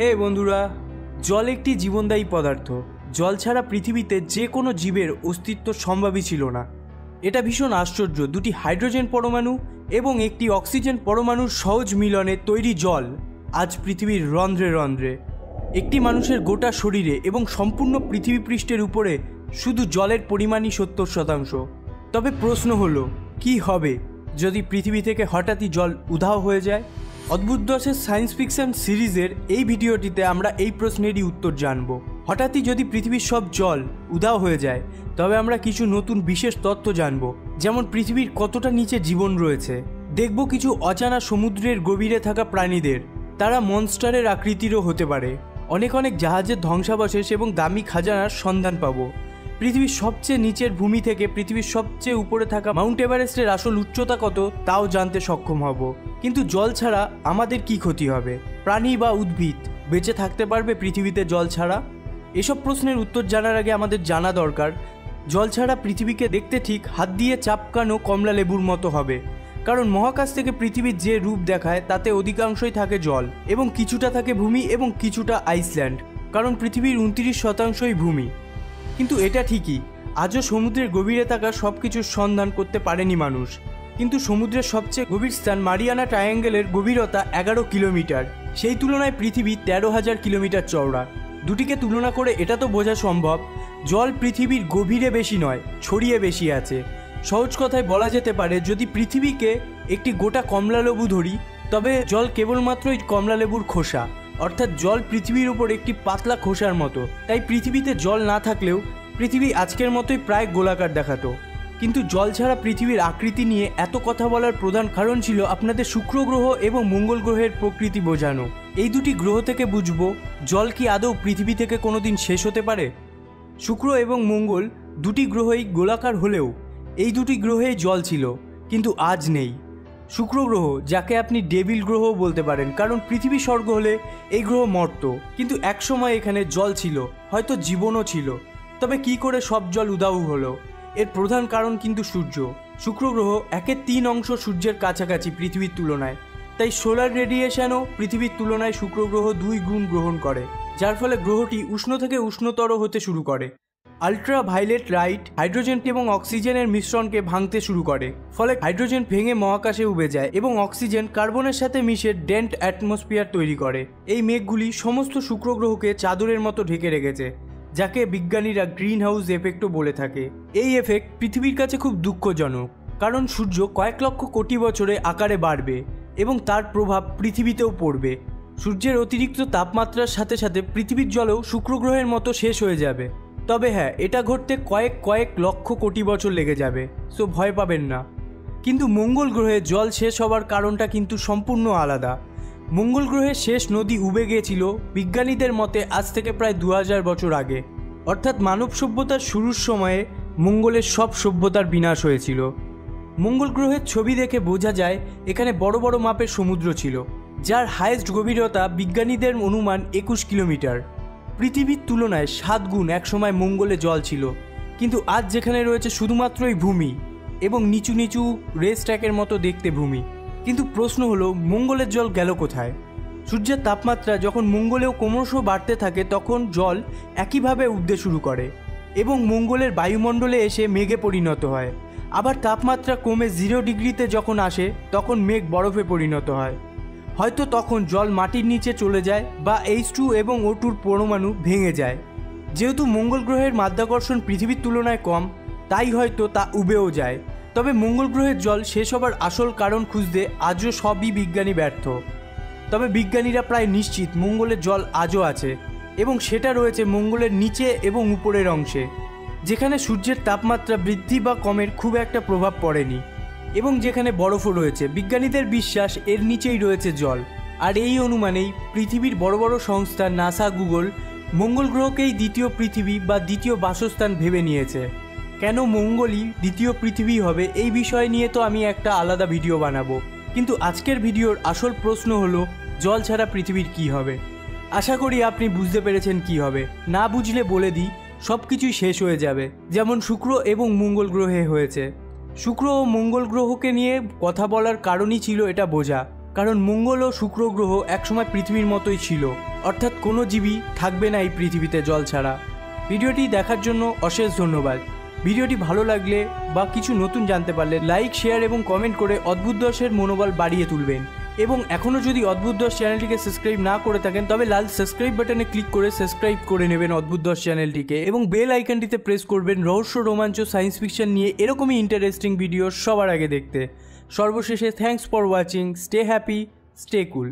হে বন্ধুরা, জল একটি জীবনদায়ী পদার্থ। জল ছাড়া পৃথিবীতে যে কোনো জীবের অস্তিত্ব সম্ভবই ছিল না। এটা ভীষণ আশ্চর্য, দুটি হাইড্রোজেন পরমাণু এবং একটি অক্সিজেন পরমাণুর সহজ মিলনে তৈরি জল আজ পৃথিবীর রন্ধ্রে রন্ধ্রে। একটি মানুষের গোটা শরীরে এবং সম্পূর্ণ পৃথিবী পৃষ্ঠের উপরে শুধু জলের পরিমাণই 70%। তবে প্রশ্ন হলো, কি হবে যদি পৃথিবী থেকে হঠাৎই জল উধাও হয়ে যায়? অদ্ভুত দশের সায়েন্স ফিকশন সিরিজের এই ভিডিওটিতে আমরা এই প্রশ্নেরই উত্তর জানব। হঠাৎই যদি পৃথিবীর সব জল উধাও হয়ে যায়, তবে আমরা কিছু নতুন বিশেষ তথ্য জানব, যেমন পৃথিবীর কতটা নিচে জীবন রয়েছে। দেখব কিছু অজানা সমুদ্রের গভীরে থাকা প্রাণীদের, তারা মনস্টারের আকৃতিরও হতে পারে। অনেক জাহাজের ধ্বংসাবশেষ এবং দামি খাজানার সন্ধান পাবো। পৃথিবীর সবচেয়ে নিচের ভূমি থেকে পৃথিবীর সবচেয়ে উপরে থাকা মাউন্ট এভারেস্টের আসল উচ্চতা কত তাও জানতে সক্ষম হব। কিন্তু জল ছাড়া আমাদের কি ক্ষতি হবে? প্রাণী বা উদ্ভিদ বেঁচে থাকতে পারবে পৃথিবীতে জল ছাড়া? এসব প্রশ্নের উত্তর জানার আগে আমাদের জানা দরকার, জল ছাড়া পৃথিবীকে দেখতে ঠিক হাত দিয়ে চাপকানো কমলা লেবুর মতো হবে। কারণ মহাকাশ থেকে পৃথিবীর যে রূপ দেখায় তাতে অধিকাংশই থাকে জল, এবং কিছুটা থাকে ভূমি এবং কিছুটা আইসল্যান্ড, কারণ পৃথিবীর 29%ই ভূমি। কিন্তু এটা ঠিকই, আজও সমুদ্রের গভীরে থাকা সব কিছুর সন্ধান করতে পারেনি মানুষ। কিন্তু সমুদ্রের সবচেয়ে গভীর স্থান মারিয়ানা ট্রায়াঙ্গেলের গভীরতা 11 কিলোমিটার। সেই তুলনায় পৃথিবী 13,000 কিলোমিটার চওড়া। দুটিকে তুলনা করে এটা তো বোঝা সম্ভব, জল পৃথিবীর গভীরে বেশি নয়, ছড়িয়ে বেশি আছে। সহজ কথায় বলা যেতে পারে, যদি পৃথিবীকে একটি গোটা কমলালেবু ধরি, তবে জল কেবলমাত্রই কমলালেবুর খোসা, অর্থাৎ জল পৃথিবীর উপর একটি পাতলা খোসার মতো। তাই পৃথিবীতে জল না থাকলেও পৃথিবী আজকের মতোই প্রায় গোলাকার দেখাতো। কিন্তু জল ছাড়া পৃথিবীর আকৃতি নিয়ে এত কথা বলার প্রধান কারণ ছিল আপনাদের শুক্র গ্রহ এবং মঙ্গল গ্রহের প্রকৃতি বোঝানো। এই দুটি গ্রহ থেকে বুঝবো জল কি আদৌ পৃথিবী থেকে কোনোদিন শেষ হতে পারে। শুক্র এবং মঙ্গল দুটি গ্রহই গোলাকার হলেও এই দুটি গ্রহেই জল ছিল, কিন্তু আজ নেই। শুক্র গ্রহ, যাকে আপনি ডেভিল গ্রহ বলতে পারেন, কারণ পৃথিবী স্বর্গ হলে এই গ্রহ মর্ত, কিন্তু একসময় এখানে জল ছিল, হয়তো জীবনও ছিল। তবে কি করে সব জল উধাও হলো? এর প্রধান কারণ কিন্তু সূর্য। শুক্র গ্রহ 1/3 সূর্যের কাছাকাছি পৃথিবীর তুলনায়, তাই সোলার রেডিয়েশনও পৃথিবীর তুলনায় শুক্র গ্রহ 2 গুণ গ্রহণ করে, যার ফলে গ্রহটি উষ্ণ থেকে উষ্ণতর হতে শুরু করে। আল্ট্রাভায়োলেট লাইট হাইড্রোজেন এবং অক্সিজেনের মিশ্রণকে ভাঙতে শুরু করে, ফলে হাইড্রোজেন ভেঙে মহাকাশে উবে যায় এবং অক্সিজেন কার্বনের সাথে মিশে ডেন্ট অ্যাটমসফিয়ার তৈরি করে। এই মেঘগুলি সমস্ত শুক্র গ্রহকে চাদরের মতো ঢেকে রেখেছে, যাকে বিজ্ঞানীরা গ্রিন হাউস এফেক্টও বলে থাকে। এই এফেক্ট পৃথিবীর কাছে খুব দুঃখজনক, কারণ সূর্য কয়েক লক্ষ কোটি বছরে আকারে বাড়বে এবং তার প্রভাব পৃথিবীতেও পড়বে। সূর্যের অতিরিক্ত তাপমাত্রার সাথে সাথে পৃথিবীর জলও শুক্র গ্রহের মতো শেষ হয়ে যাবে। তবে হ্যাঁ, এটা ঘটতে কয়েক লক্ষ কোটি বছর লেগে যাবে, সো ভয় পাবেন না। কিন্তু মঙ্গল গ্রহে জল শেষ হওয়ার কারণটা কিন্তু সম্পূর্ণ আলাদা। মঙ্গল গ্রহের শেষ নদী উবে গিয়েছিল বিজ্ঞানীদের মতে আজ থেকে প্রায় 2000 বছর আগে, অর্থাৎ মানব সভ্যতার শুরুর সময়ে মঙ্গলের সব সভ্যতার বিনাশ হয়েছিল। মঙ্গল গ্রহের ছবি দেখে বোঝা যায় এখানে বড় বড় মাপের সমুদ্র ছিল, যার হাইয়েস্ট গভীরতা বিজ্ঞানীদের অনুমান 21 কিলোমিটার। পৃথিবীর তুলনায় 7 গুণ একসময় মঙ্গলে জল ছিল, কিন্তু আজ যেখানে রয়েছে শুধুমাত্রই ভূমি এবং নিচু নিচু রেস ট্র্যাকের মতো দেখতে ভূমি। কিন্তু প্রশ্ন হলো, মঙ্গলের জল গেল কোথায়? সূর্যের তাপমাত্রা যখন মঙ্গলেও ক্রমশ বাড়তে থাকে, তখন জল একইভাবে উঠতে শুরু করে এবং মঙ্গলের বায়ুমণ্ডলে এসে মেঘে পরিণত হয়। আবার তাপমাত্রা কমে 0 ডিগ্রিতে যখন আসে, তখন মেঘ বরফে পরিণত হয়। হয়তো তখন জল মাটির নিচে চলে যায় বা H2 এবং O2 পরমাণু ভেঙে যায়। যেহেতু মঙ্গল গ্রহের মাধ্যাকর্ষণ পৃথিবীর তুলনায় কম, তাই হয়তো তা উবেও যায়। তবে মঙ্গল গ্রহের জল শেষ হবার আসল কারণ খুঁজতে আজও সবই বিজ্ঞানী ব্যর্থ। তবে বিজ্ঞানীরা প্রায় নিশ্চিত মঙ্গলের জল আজও আছে, এবং সেটা রয়েছে মঙ্গলের নিচে এবং উপরের অংশে, যেখানে সূর্যের তাপমাত্রা বৃদ্ধি বা কমের খুব একটা প্রভাব পড়েনি এবং যেখানে বরফও রয়েছে। বিজ্ঞানীদের বিশ্বাস এর নিচেই রয়েছে জল। আর এই অনুমানেই পৃথিবীর বড় বড় সংস্থা নাসা, গুগল মঙ্গল গ্রহকেই দ্বিতীয় পৃথিবী বা দ্বিতীয় বাসস্থান ভেবে নিয়েছে। কেন মঙ্গলই দ্বিতীয় পৃথিবী হবে, এই বিষয় নিয়ে তো আমি একটা আলাদা ভিডিও বানাবো, কিন্তু আজকের ভিডিওর আসল প্রশ্ন হলো, জল ছাড়া পৃথিবীর কি হবে। আশা করি আপনি বুঝতে পেরেছেন কি হবে। না বুঝলে বলে দিই, সব কিছুই শেষ হয়ে যাবে, যেমন শুক্র এবং মঙ্গল গ্রহে হয়েছে। শুক্র ও মঙ্গল গ্রহকে নিয়ে কথা বলার কারণই ছিল এটা বোঝা, কারণ মঙ্গল ও শুক্র গ্রহ একসময় পৃথিবীর মতোই ছিল, অর্থাৎ কোনো জীবই থাকবে না এই পৃথিবীতে জল ছাড়া। ভিডিওটি দেখার জন্য অশেষ ধন্যবাদ। ভিডিওটি ভালো লাগলে বা কিছু নতুন জানতে পারলে লাইক, শেয়ার এবং কমেন্ট করে অদ্ভুত দশের মনোবল বাড়িয়ে তুলবেন। এবং এখনও যদি অদ্ভুত দশ চ্যানেলটিকে সাবস্ক্রাইব না করে থাকেন তবে লাল সাবস্ক্রাইব বাটনে ক্লিক করে সাবস্ক্রাইব করে নেবেন অদ্ভুত দশ চ্যানেলটিকে, এবং বেল আইকনটিতে প্রেস করবেন রহস্য, রোমাঞ্চ, সায়েন্স ফিকশন নিয়ে এরকমই ইন্টারেস্টিং ভিডিও সবার আগে দেখতে। সর্বশেষে thanks for watching, stay happy, stay cool.